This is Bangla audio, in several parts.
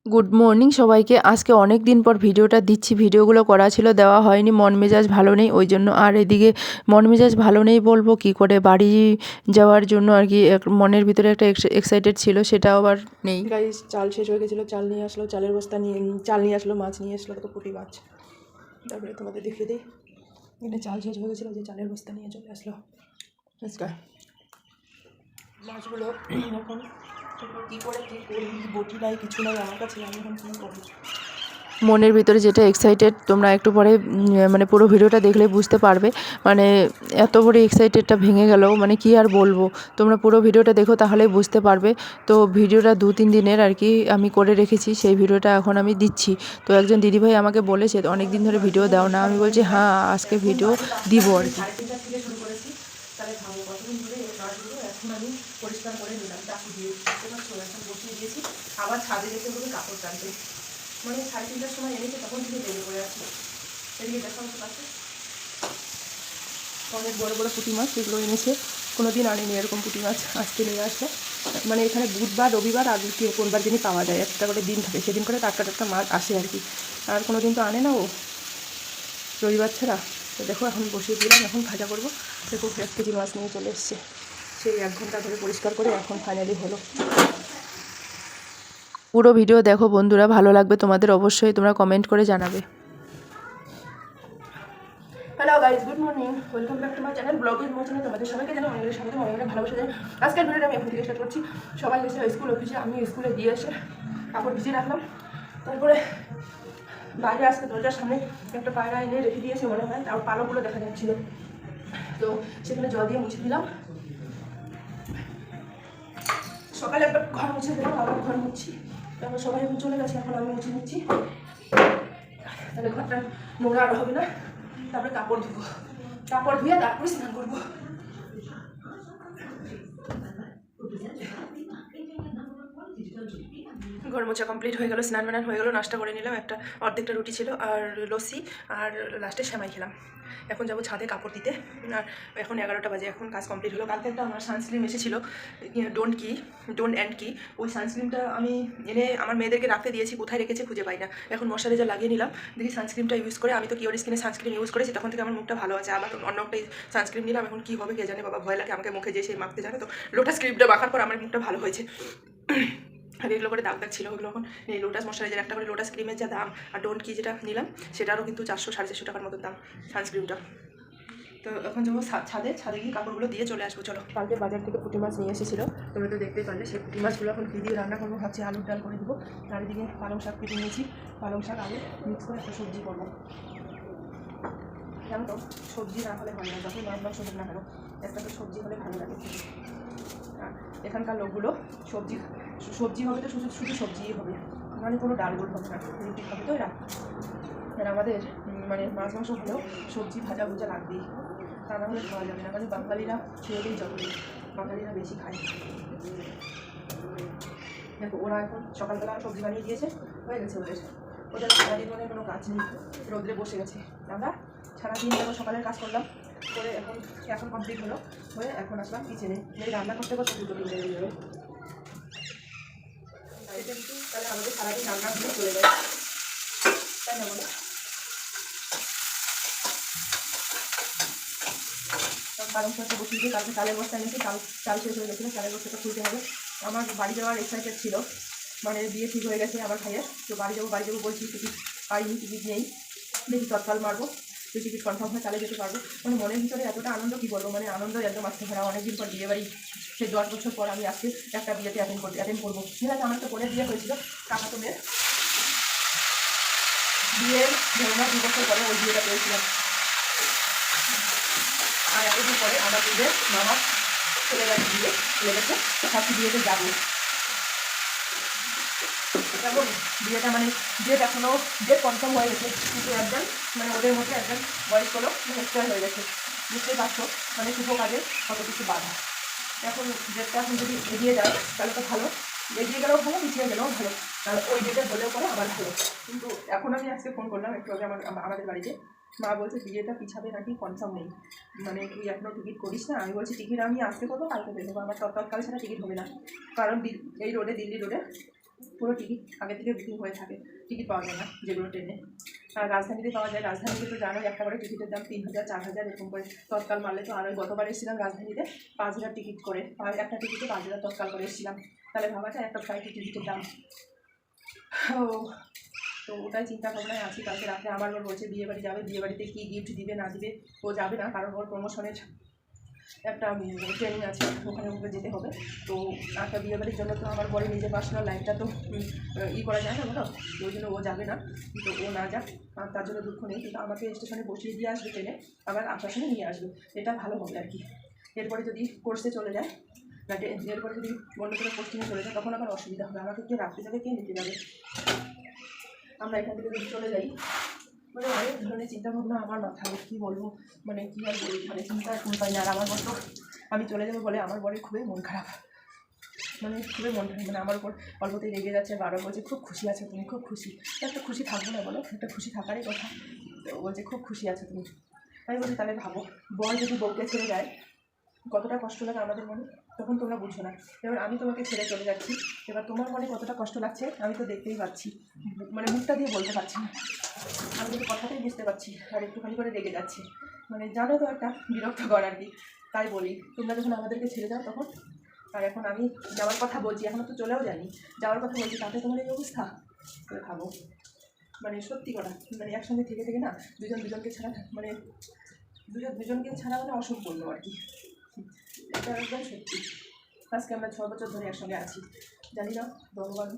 গুড মর্নিং সবাইকে। আজকে অনেক দিন পর ভিডিওটা দিচ্ছি। ভিডিওগুলো করা ছিল, দেওয়া হয়নি। মন মেজাজ ভালো নেই ওই জন্য। আর এদিকে মন মেজাজ ভালো নেই বলবো কি করে, বাড়ি যাওয়ার জন্য আর কি মনের ভিতরে একটা এক্সাইটেড ছিল, সেটাও আবার নেই। গাইস, চাল শেষ হয়ে গেছিলো, চাল নিয়ে আসলো, চালের বস্তা নিয়ে চাল নিয়ে আসলো, মাছ নিয়ে আসলো, তো পুঁটি মাছ। তারপরে তোমাদের দেখিয়ে দিই, এখানে চাল শেষ হয়ে গেছিলো, যে চালের বস্তা নিয়ে চলে আসলো আজকে। মাছগুলো এখন কী করে কী করি, বটি নাই, কিছু নাই আমার কাছে, আমি এখন কী করি। মনের ভিতরে যেটা এক্সাইটেড, তোমরা একটু পরে মানে পুরো ভিডিওটা দেখলে বুঝতে পারবে। মানে এত বড় এক্সাইটেডটা ভেঙে গেল, মানে কি আর বলবো। তোমরা পুরো ভিডিওটা দেখো তাহলেই বুঝতে পারবে। তো ভিডিওটা 2-3 দিনের আর কি আমি করে রেখেছি, সেই ভিডিওটা এখন আমি দিচ্ছি। তো একজন দিদিভাই আমাকে বলেছে অনেক দিন ধরে ভিডিও দাও না, আমি বলছি হ্যাঁ আজকে ভিডিও দিব আর কি। তাহলে ভালো, কতদিন ধরে এই কাজগুলো এখন আমি পরিষ্কার করে নিলাম, চাকু দিয়ে এখন বসিয়ে দিয়েছি। আবার ছাদে যেতে হবে কাপড় টানতে, মানে 3:30টার সময় এনেছে, তখন থেকে বেরিয়ে পড়ে আছে। এদিকে দেখা হতে পারছে অনেক বড় বড় পুঁটি মাছ, সেগুলো এনেছে। কোনো দিন আনেনি এরকম পুঁটি মাছ, আজকে নিয়ে আসলো। মানে এখানে বুধবার, রবিবার আর কোনবার দিনই পাওয়া যায়, একটা করে দিন থাকে, সেদিন করে টাটকা টাটকা মাছ আসে আর কি। আর কোনো দিন তো আনে না ও, রবিবার ছাড়া। তো দেখো এখন বসিয়ে দিলাম, এখন ভাজা করবো। দেখো 1 কেজি মাছ নিয়ে চলে এসছে, সেই 1 ঘন্টা ধরে পরিষ্কার করে এখন ফাইনালি হলো। পুরো ভিডিও দেখো বন্ধুরা, ভালো লাগবে তোমাদের, অবশ্যই তোমরা কমেন্ট করে জানাবে। Hello guys, good morning, welcome back to my channel blog with মোচনে। তোমাদের সবাইকে জানো অনেক স্বাগত, অনেক ভালোবাসা জানাই। আজকের ভিডিওটা আমি এখন থেকে স্টার্ট করছি। সবাই এসে স্কুল অফিসে, আমি স্কুলে দিয়ে এসে কাপড় ভিজিয়ে রাখলাম। তারপরে বাইরে আজকে দরজার সামনে একটা পায়রা এনে রেখে দিয়েছে মনে হয়, তার পালকগুলো দেখা যাচ্ছিলো, তো সেখানে জল দিয়ে মুছে দিলাম। সকালে একবার ঘর মুছে দিলাম, আবার ঘর মুছছি। তারপর সবাই এখন চলে গেছে, এখন আমি মুছে নিচ্ছি, তাহলে ঘরটা নোংরা আর হবে না। তারপরে কাপড় ধুবো, কাপড় ধুয়ে তারপরে স্নান করবো। ঘর মোছা কমপ্লিট হয়ে গেল, স্নান বানান হয়ে গেল, নাস্তা করে নিলাম, একটা অর্ধেকটা রুটি ছিল আর লস্যি, আর লাস্টে সেমাই খেলাম। এখন যাবো ছাদে কাপড় দিতে। আর এখন 11টা বাজে, এখন কাজ কমপ্লিট হলো। কালকে একটা আমার সানস্ক্রিন এসেছিলো, ডোন্ট অ্যান্ড কি, ওই সানস্ক্রিনটা আমি এনে আমার মেয়েদেরকে রাখতে দিয়েছি, কোথায় রেখেছে খুঁজে পাই না। এখন মশারিজা লাগিয়ে নিলাম, দেখি সানস্ক্রিনটা ইউজ করে। আমি তো কিওর স্কিনের সানস্ক্রিন ইউজ করেছি, তখন থেকে আমার মুখটা ভালো আছে। আবার অন্য একটা সানস্ক্রিন নিলাম, এখন কী হবে কে জানে, বাবা ভয় লাগে আমাকে মুখে যে সেই মাখতে জানে। তো লোটাস ক্রিমটা মাখার পর আমার মুখটা ভালো হয়েছে। আর এগুলো করে দাগ দাগ ছিল, ওগুলো এখন এই লোটাস মশারাইজার, একটা করে লোটাস ক্রিমের যা দাম, আর ডোন্ট কি যেটা নিলাম সেটারও কিন্তু 400-450 টাকার মতন দাম সানস্ক্রিনটা। তো এখন যাবো ছাদে গিয়ে কাপড়গুলো দিয়ে চলে আসবো। চলো, কালকে বাজার থেকে পুঁটি মাছ নিয়ে এসেছিলো, তোমরা তো দেখতেই পারলে। সেই পুঁটি মাছগুলো এখন কী দিয়ে রান্না করবো ভাবছি, আলুর ডাল করে দেবো। চারিদিকে পালং শাক কেটে নিয়েছি, পালং শাক আলু মিক্স করে একটা সবজি করবো। জানো তো, সবজি না হলে ভালো লাগে, যখন মাছ মাংস হোক না কেন, একটা তো সবজি হলে ভালো লাগে। আর এখানকার লোকগুলো সবজি হবে তো শুধু সবজিই হবে, মানে কোনো ডাল গোল হবে না, রুটি খাবে তো এরা। আর আমাদের মানে মাছ মাংস হলেও সবজি ভাজা ভুজা লাগবেই, তা না হলে খাওয়া যাবে না। মানে বাঙালিরা খেয়েলেই জন্মে, বাঙালিরা বেশি খায়। দেখো ওরা এখন সকালবেলা সবজি বানিয়ে দিয়েছে, হয়ে গেছে ওদের সারাদিন মানে কোনো কাজ নেই, রোদ্রে বসে গেছে। আমরা সারাদিন যখন সকালের কাজ করলাম করে এখন কমপ্লিট হলো, হয়ে এখন আসলাম কিচেনে, রান্না করতে করতে 2-3 বেজে যাবে। তাহলে আমাদের সারাদিন রান্না দিয়ে চলে যায়, তাই না বলো? পালং শাকটা বসিয়ে দিয়ে কালকে চালের বস্তা এনেছি, চাল শেষ হয়ে গেছিলো, চালের বস্তাটা খুলতে হবে। আমার বাড়ি যাওয়ার এক্সাইটেড ছিল, মানে বিয়ে ঠিক হয়ে গেছে আমার ভাইয়ের, তো বাড়ি যাবো বলছি, টিকিট পাইনি, টিকিট নেই, দেখি তৎকাল মারবো, তো টিকিট কনফার্ম হয়ে চালে যেতে পারবো। মানে মনের ভিতরে এতটা আনন্দ, কী বলবো, মানে আনন্দ একদম আসতে পারে। অনেকদিন পর বিয়ে বাড়ি, সেই 10 বছর পর আমি আজকে একটা বিয়েতে অ্যাটেন্ড করবো। ঠিক আছে, আমার একটা বোনের বিয়ে হয়েছিল, কাকাতো মেয়ের বিয়ের ধরুন 2 বছর পরে ওই বিয়েটা পেয়েছিলাম। আর এতদিন পরে আমার বিয়ের মামা চলে গেছে শাশি বিয়েতে যাবো। এবং বিয়েটা মানে ডেট এখনও কনফার্ম হয়ে গেছে, কিন্তু একজন মানে ওদের মধ্যে একজন বয়স্ক লোক এক্সপায়ার হয়ে গেছে। বুঝতেই পারছো, মানে শুভ কাজে কত কিছু বাধা। এখন ডেটটা এখন যদি এগিয়ে যায় তাহলে তো ভালো, এগিয়ে গেলেও ভালো, পিছিয়ে গেলেও ভালো, তাহলে ওই ডেটে হলেও পরে আবার ভালো। কিন্তু এখন আমি আজকে ফোন করলাম একটু আগে আমাদের বাড়িতে, মা বলছে বিয়েটা পিছাবে নাকি কনফার্ম নেই, মানে তুই এখনও টিকিট করিস না। আমি বলছি টিকিট আমি আজকে করবো, কালকে পেয়ে দেবো, আমার তৎকাল ছাড়া টিকিট হবে না। কারণ এই রোডে, দিল্লি রোডে পুরো টিকিট আগে থেকে বুকিং হয়ে থাকে, টিকিট পাওয়া যায় না যেগুলো ট্রেনে। আর রাজধানীতে পাওয়া যায়, রাজধানীতে তো জানোই একটা করে টিকিটের দাম 3000 4000 এরকম করে, তৎকাল মারলে তো। আর ওই গতবার এসেছিলাম রাজধানীতে 5000 টিকিট করে, একটা টিকিটে 5000 তৎকাল করে এসেছিলাম, তাহলে ভাবা যায় একটা ফ্লাইটের টিকিটের দাম। ও তো ওটাই চিন্তা ভাবনায় আছি। কালকে রাতে আমার বর বলছে বিয়ে বাড়ি যাবে, বিয়ে বাড়িতে কী গিফট দিবে না দিবে। ও যাবে না, কারণ ওর প্রমোশনের একটা ট্রেনিং আছে, ওখানে ওকে যেতে হবে। তো একটা বিয়ে বাড়ির জন্য তো আমার বরের নিজের পার্সোনাল লাইফটা তো করা যায় না বলো, ওই জন্য ও যাবে না। তো ও না যাক তার জন্য দুঃখ নেই, কিন্তু আমাকে স্টেশনে বসিয়ে দিয়ে আসবে ট্রেনে, আবার আসার সময় নিয়ে আসবে, এটা ভালো হবে আর কি। এরপরে যদি কোর্সে চলে যায় না, এরপরে যদি অন্য কোনো পোস্টিংয়ে চলে যায় তখন আবার অসুবিধা হবে, আমাকে কে রাখতে যাবে, কে নিতে যাবে। আমরা এখান থেকে যদি চলে যাই, মানে অনেক ধরনের চিন্তাভাবনা আমার মাথায়, কী বলবো, মানে কী আর বলি, মানে চিন্তার শুন পাই না। আর আমার বর তো আমি চলে যাবো বলে আমার বরের খুবই মন খারাপ, মানে খুবই মন খারাপ, মানে আমার উপর অল্পতেই রেগে যাচ্ছে। বারো বলছে খুব খুশি আছো তুমি, খুব খুশি। একটা খুশি থাকবো না বলো, একটা খুশি থাকারই কথা। তো বলছে খুব খুশি আছো তুমি। আমি বলছি তাহলে ভাবো, বর যদি বউকে ছেড়ে যায় কতটা কষ্ট লাগে আমাদের মনে, তখন তোমরা বুঝো না। এবার আমি তোমাকে ছেড়ে চলে যাচ্ছি, এবার তোমার মনে কতটা কষ্ট লাগছে আমি তো দেখতেই পাচ্ছি, মানে মুখটা দিয়ে বলতে পারছি না, আমি কিন্তু কথাতেই বুঝতে পারছি। আর একটুখানি করে রেগে যাচ্ছি, মানে জানো তো একটা বিরক্তকর আর কি। তাই বলি তোমরা যখন আমাদেরকে ছেড়ে যাও তখন, আর এখন আমি যাওয়ার কথা বলছি, এখনও তো চলেও যাইনি, যাওয়ার কথা বলছি, তাতে তোমার এই অবস্থা করে খাবো। মানে সত্যি কথা, মানে একসঙ্গে থেকে থেকে না দুজনকে ছাড়া, মানে দুজনকে ছাড়া মানে অসুখ বললো আর কি, এটা একদম সত্যি। আজকে আমরা 6 বছর ধরে একসঙ্গে আছি, জানি না ভগবান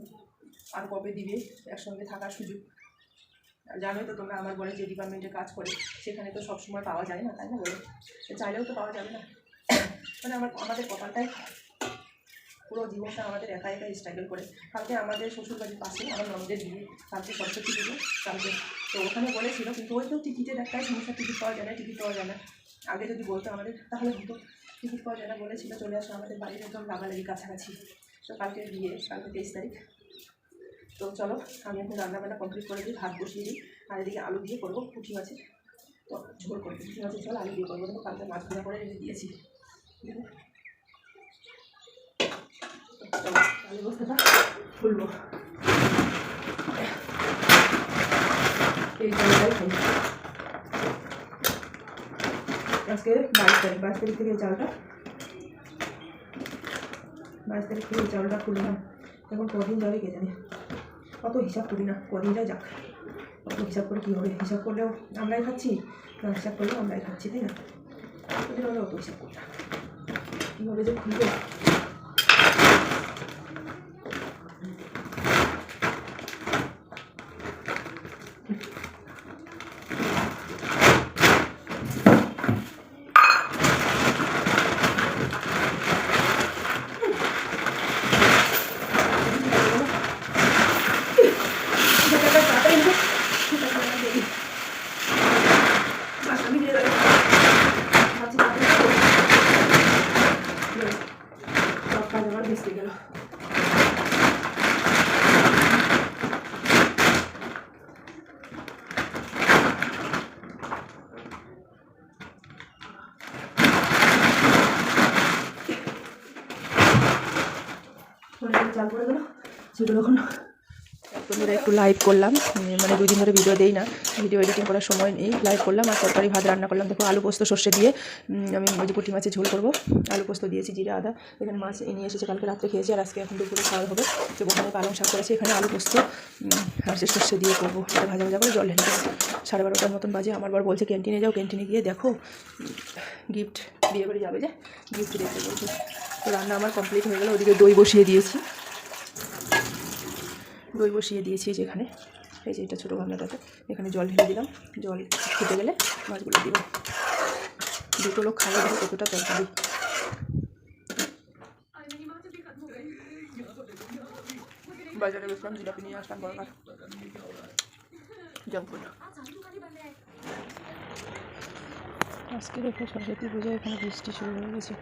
আর কবে দিবে একসঙ্গে থাকার সুযোগ। জানোই তো তোমরা আমার বলে যে ডিপার্টমেন্টে কাজ করে, সেখানে তো সবসময় পাওয়া যায় না, তাই না বলো, চাইলেও তো পাওয়া যাবে না। মানে আমাদের কপালটাই, পুরো জীবনটা আমাদের একা স্ট্রাগল করে। কালকে আমাদের শ্বশুরবাড়ির পাশে আমার ননদের বিয়ে, কালকে সরস্বতী পুজো কালকে, তো ওখানে বলেছিল, কিন্তু ওই তো টিকিটের একটাই সমস্যা, টিকিট পাওয়া যায় না। আগে যদি বলতো আমাদের তাহলে হতো, টিকিট পাওয়া যায় না বলেছিল। চলে আসো আমাদের বাড়ির একদম লাগালাগি কাছাকাছি। তো কালকে বিয়ে, কালকে 23 তারিখ। তো চলো আমি এখন রান্নাবান্না কমপ্লিট করে দিই, ভাত বসিয়ে দিই, আর এদিকে আলু দিয়ে করবো পুঁটি মাছের, তো ঝোল করবো পুঁটি মাছের ঝোল আলু দিয়ে করবো। কালকে মাছ ভাজা করে রেখে দিয়েছি। চলো আলু বস্তাটা খুলবো, এই চালটাই খাই। আজকে 22 তারিখ থেকে এই চালটা, 22 তারিখ থেকে এই চালটা খুললাম। এখন কদিন যাবে কে জানে, অত হিসাব করি না, কদিন যায় যাক, অত হিসাব করে কী হবে। হিসাব করলেও আমরাই খাচ্ছি, না হিসাব করলেও আমরাই খাচ্ছি, তাই না? ওদের আমরা অত হিসাব করি না, কীভাবে যে খুলবে। চাল করে দিল, সেগুলো এখন বন্ধুরা একটু লাইভ করলাম, মানে 2 দিন ধরে ভিডিও দেই না, ভিডিও এডিটিং করার সময় নেই, লাইভ করলাম। আর তরকারি ভাত রান্না করলাম, দেখো আলু পোস্ত সর্ষে দিয়ে আমি ওই যে পুঁটি মাছের ঝোল করবো, আলু পোস্ত দিয়েছি, জিরা আদা। এখানে মাছ নিয়ে এসেছে, কালকে রাত্রে খেয়েছি, আর আজকে এখন দুপুরে খাওয়া হবে। তো ওখানে পালং শাক করেছি, এখানে আলু পোস্ত আর সে সর্ষে দিয়ে করবো, এটা ভাজা ভাজা করে জল ঢেলে দেবো। 12:30টার মতন বাজে। আমার বর বলছে ক্যান্টিনে যাও, ক্যান্টিনে গিয়ে দেখো গিফট, বিয়ে বাড়ি যাবে যে গিফট দেখতে বলছে। তো রান্না আমার কমপ্লিট হয়ে গেলো, ওদিকে দই বসিয়ে দিয়েছি, যেখানে এই যে এটা ছোটো গামলাটাতে, এখানে জল ঢেলে দিলাম, জল ফুটে গেলে মাছগুলো দিব। 2 লোক খাওয়া দেখো কতটা তরকারি। বাজারে গেছিলাম, জিলাপি নিয়ে আসলাম বড় জঙ্কুল। আজকে দেখো সরস্বতী পুজো, এখানে বৃষ্টি শুরু হয়ে গেছে।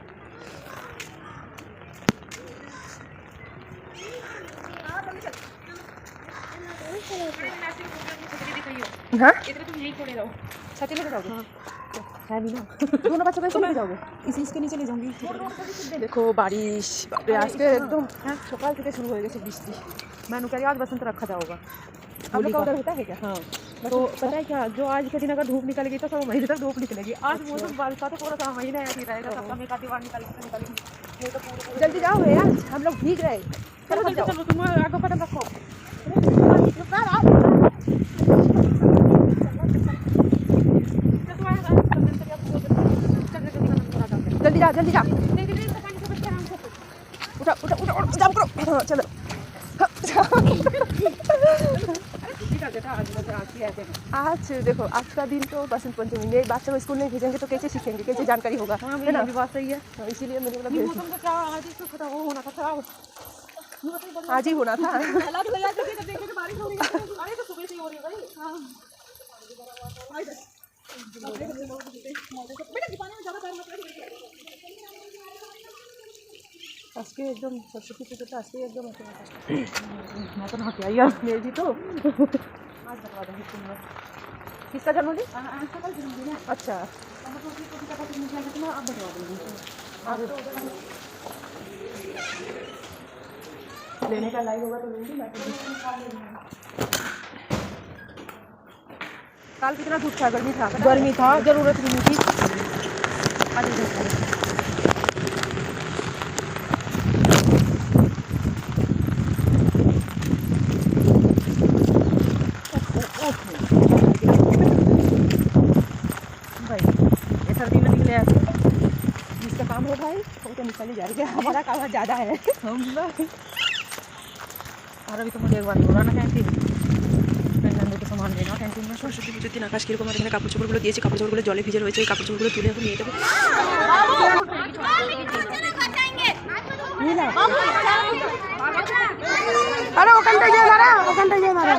हाँ छाती लेके जाओगे? है भी ना, दोनों बच्चों को लेके जाओगे? इसके नीचे ले जाऊंगी। देखो बारिश, बापरे আজকে একদম সকাল থেকে শুরু হয়ে গেছে বৃষ্টি, मैंने कह रही आज बसंत रखा जाओगा। हम लोग का उधर होता है क्या? हाँ। तो पता है क्या, जो आज के दिन अगर धूप निकलेगी तो सब महीने तक धूप निकलेगी। आज मौसम बारिश का तो पूरा सा महीना ऐसे ही रहेगा, सबका मेका दीवार निकलेगी। ये तो पूरे जल्दी जाओ यार, हम लोग भीग रहे। चलो जल्दी चलो, तुम आगे कदम रखो। जल्दी जा जल्दी जा, उठा उठा उठा उठा स्टॉप करो। चलो आज देखो, आज का दिन तो बसंत पंचमी में बच्चों को स्कूल नहीं भेजेंगे तो कैसे सीखेंगे, कैसे जानकारी होगा? है ना, बात सही है। इसीलिए मैंने बोला आज ही होना था। आज के एकदम सरस्वती पूजा तो आज के एकदम मैं तो नहा के आई यार, मेरी भी तो आज बता दूँगी तुम्हें। किसका जन्मदिन? अच्छा, आप बता दूँगी। लेने का लाइव होगा तो लूँगी मैं। काल कितना धूप था, गर्मी था, जरूरत भी नहीं थी। आज सर्दी में निकले ऐसे, जिसका काम है भाई वो तो निकल ही जा रही है। हमारा काम ज़्यादा है। और अभी तो मुझे एक बार बोला ना कैंटीन तो सामान लेना कैंटीन में। সরস্বতী পুজোর দিন আকাশ কীরকম, আর এখানে কাপড় চোপড়গুলো দিয়েছি, কাপড় চোপড়গুলো জলে ভিজে রয়েছে, এই কাপড় চোপড়গুলো তুলে এখন নিয়ে যাবো। আরে ওখানটায় গিয়ে মারা, ওখানটায় গিয়ে মারা।